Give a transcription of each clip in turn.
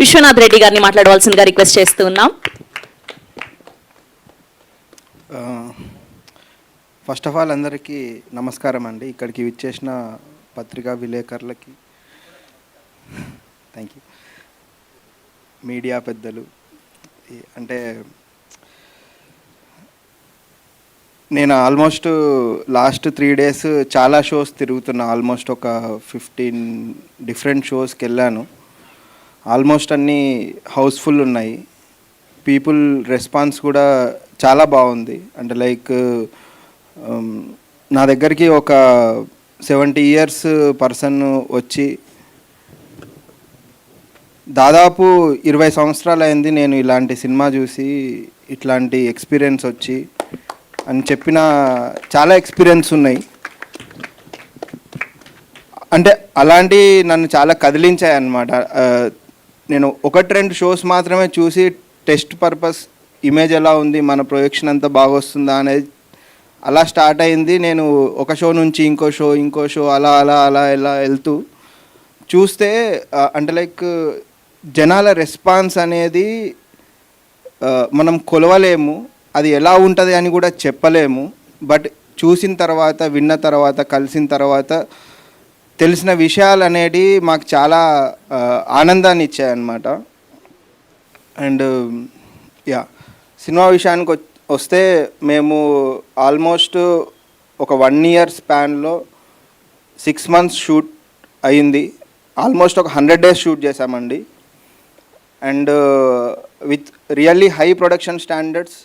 విశ్వనాథ్ రెడ్డి గారిని మాట్లాడవలసిందిగా రిక్వెస్ట్ చేస్తూ ఉన్నాం. ఫస్ట్ ఆఫ్ ఆల్ అందరికీ నమస్కారం అండి. ఇక్కడికి విచ్చేసిన పత్రికా విలేకరులకి థ్యాంక్ యూ, మీడియా పెద్దలు. అంటే నేను ఆల్మోస్ట్ లాస్ట్ 3 days చాలా షోస్ తిరుగుతున్నా. ఆల్మోస్ట్ ఒక 15 డిఫరెంట్ షోస్కి వెళ్ళాను. ఆల్మోస్ట్ అన్నీ హౌస్ఫుల్ ఉన్నాయి. పీపుల్ రెస్పాన్స్ కూడా చాలా బాగుంది. అంటే లైక్ నా దగ్గరికి ఒక 70 years పర్సన్ వచ్చి దాదాపు 20 సంవత్సరాలు అయింది నేను ఇలాంటి సినిమా చూసి, ఇట్లాంటి ఎక్స్పీరియన్స్ వచ్చి అని చెప్పిన చాలా ఎక్స్పీరియన్స్ ఉన్నాయి. అంటే అలాంటి నన్ను చాలా కదిలించాయి అన్నమాట. నేను 1-2 షోస్ మాత్రమే చూసి టెస్ట్ పర్పస్ ఇమేజ్ ఎలా ఉంది, మన ప్రొజెక్షన్ అంతా బాగా వస్తుందా అనేది అలా స్టార్ట్ అయింది. నేను ఒక షో నుంచి ఇంకో షో అలా అలా అలా ఎలా వెళ్తూ చూస్తే అంటే లైక్ జనాల రెస్పాన్స్ అనేది మనం కొలవలేము, అది ఎలా ఉంటుంది అని కూడా చెప్పలేము. బట్ చూసిన తర్వాత, విన్న తర్వాత, కలిసిన తర్వాత తెలిసిన విషయాలు అనేవి మాకు చాలా ఆనందాన్ని ఇచ్చాయన్నమాట. అండ్ సినిమా విషయానికి వస్తే మేము ఆల్మోస్ట్ ఒక 1 year స్పాన్లో 6 months షూట్ అయింది. ఆల్మోస్ట్ ఒక 100 days షూట్ చేశామండి. And with really high production standards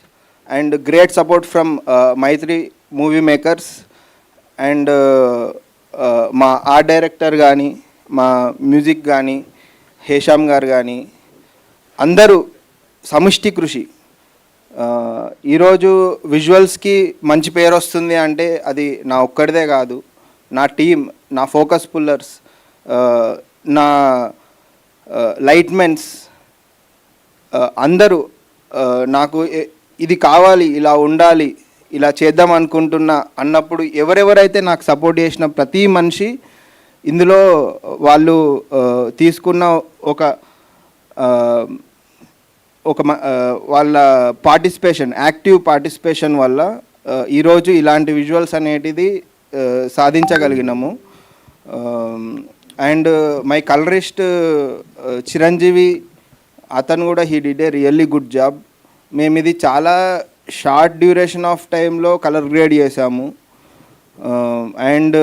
and great support from Mythri movie makers and మా ఆర్ట్ డైరెక్టర్ కానీ, మా మ్యూజిక్ కానీ, హేషామ్ గారు కానీ, అందరూ సమిష్టి కృషి. ఈరోజు విజువల్స్కి మంచి పేరు వస్తుంది అంటే అది నా ఒక్కడిదే కాదు, నా టీమ్, నా ఫోకస్ పుల్లర్స్, నా లైట్మెన్స్ అందరూ నాకు ఇది కావాలి, ఇలా ఉండాలి, ఇలా చేద్దాం అనుకుంటున్నా అన్నప్పుడు ఎవరెవరైతే నాకు సపోర్ట్ చేసిన ప్రతి మనిషి ఇందులో వాళ్ళు తీసుకున్న వాళ్ళ పార్టిసిపేషన్, యాక్టివ్ పార్టిసిపేషన్ వల్ల ఈరోజు ఇలాంటి విజువల్స్ అనేటిది సాధించగలిగినాము. అండ్ మై కలరిస్ట్ చిరంజీవి, అతను కూడా he did a really good job. మేము ఇది చాలా షార్ట్ డ్యూరేషన్ ఆఫ్ టైంలో కలర్ గ్రేడ్ చేసాము. అండ్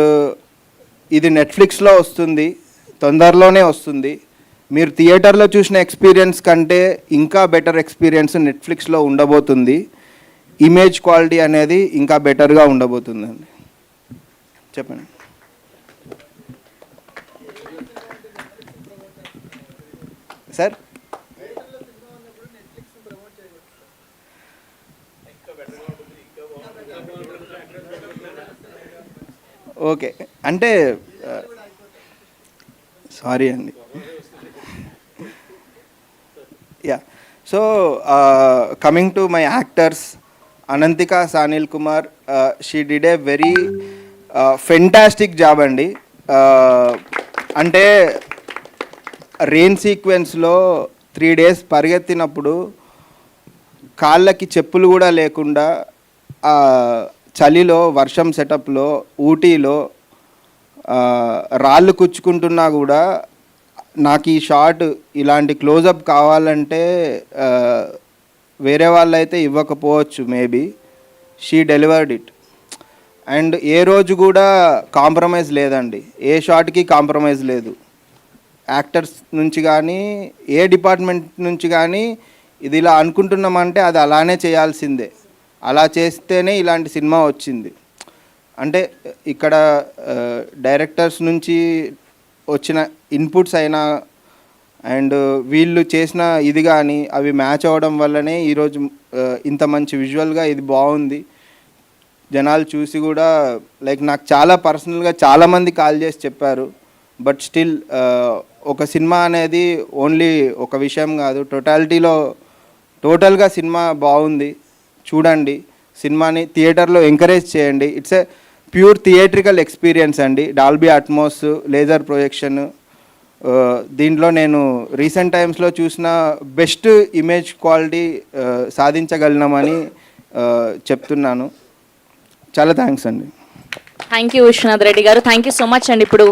ఇది నెట్ఫ్లిక్స్లో వస్తుంది, తొందరలోనే వస్తుంది. మీరు థియేటర్లో చూసిన ఎక్స్పీరియన్స్ కంటే ఇంకా బెటర్ ఎక్స్పీరియన్స్ నెట్ఫ్లిక్స్లో ఉండబోతుంది. ఇమేజ్ క్వాలిటీ అనేది ఇంకా బెటర్గా ఉండబోతుందండి. చెప్పండి సార్. ఓకే, అంటే సారీ అండి. So coming to my actors, Ananthika Sanil Kumar, she did a very fantastic job అండి. అంటే రెయిన్ సీక్వెన్స్లో 3 days పరిగెత్తినప్పుడు కాళ్ళకి చెప్పులు కూడా లేకుండా చలిలో, వర్షం సెటప్లో, ఊటీలో రాళ్ళు కుచ్చుకుంటున్నా కూడా నాకు ఈ షాట్, ఇలాంటి క్లోజప్ కావాలంటే వేరే వాళ్ళైతే ఇవ్వకపోవచ్చు, maybe she delivered it. And ఏ రోజు కూడా కాంప్రమైజ్ లేదండి, ఏ షాట్కి కాంప్రమైజ్ లేదు. యాక్టర్స్ నుంచి కానీ, ఏ డిపార్ట్మెంట్ నుంచి కానీ ఇది ఇలా అనుకుంటున్నామంటే అది అలానే చేయాల్సిందే, అలా చేస్తేనే ఇలాంటి సినిమా వచ్చింది. అంటే ఇక్కడ డైరెక్టర్స్ నుంచి వచ్చిన ఇన్పుట్స్ అయినా అండ్ వీళ్ళు చేసిన ఇది కానీ అవి మ్యాచ్ అవ్వడం వల్లనే ఈరోజు ఇంత మంచి విజువల్గా ఇది బాగుంది. జనాలు చూసి కూడా లైక్ నాకు చాలా పర్సనల్గా చాలామంది కాల్ చేసి చెప్పారు. బట్ స్టిల్ ఒక సినిమా అనేది ఓన్లీ ఒక విషయం కాదు, టోటల్గా సినిమా బాగుంది. చూడండి, సినిమాని థియేటర్లో ఎంకరేజ్ చేయండి. It's a pure theatrical experience అండి. డాల్బీ అట్మాస్, లేజర్ ప్రొజెక్షన్, దీంట్లో నేను రీసెంట్ టైమ్స్లో చూసిన బెస్ట్ ఇమేజ్ క్వాలిటీ సాధించగలిగినామని చెప్తున్నాను. చాలా థ్యాంక్స్ అండి. థ్యాంక్ యూ విశ్వనాథ్ రెడ్డి గారు, థ్యాంక్ యూ సో మచ్ అండి. ఇప్పుడు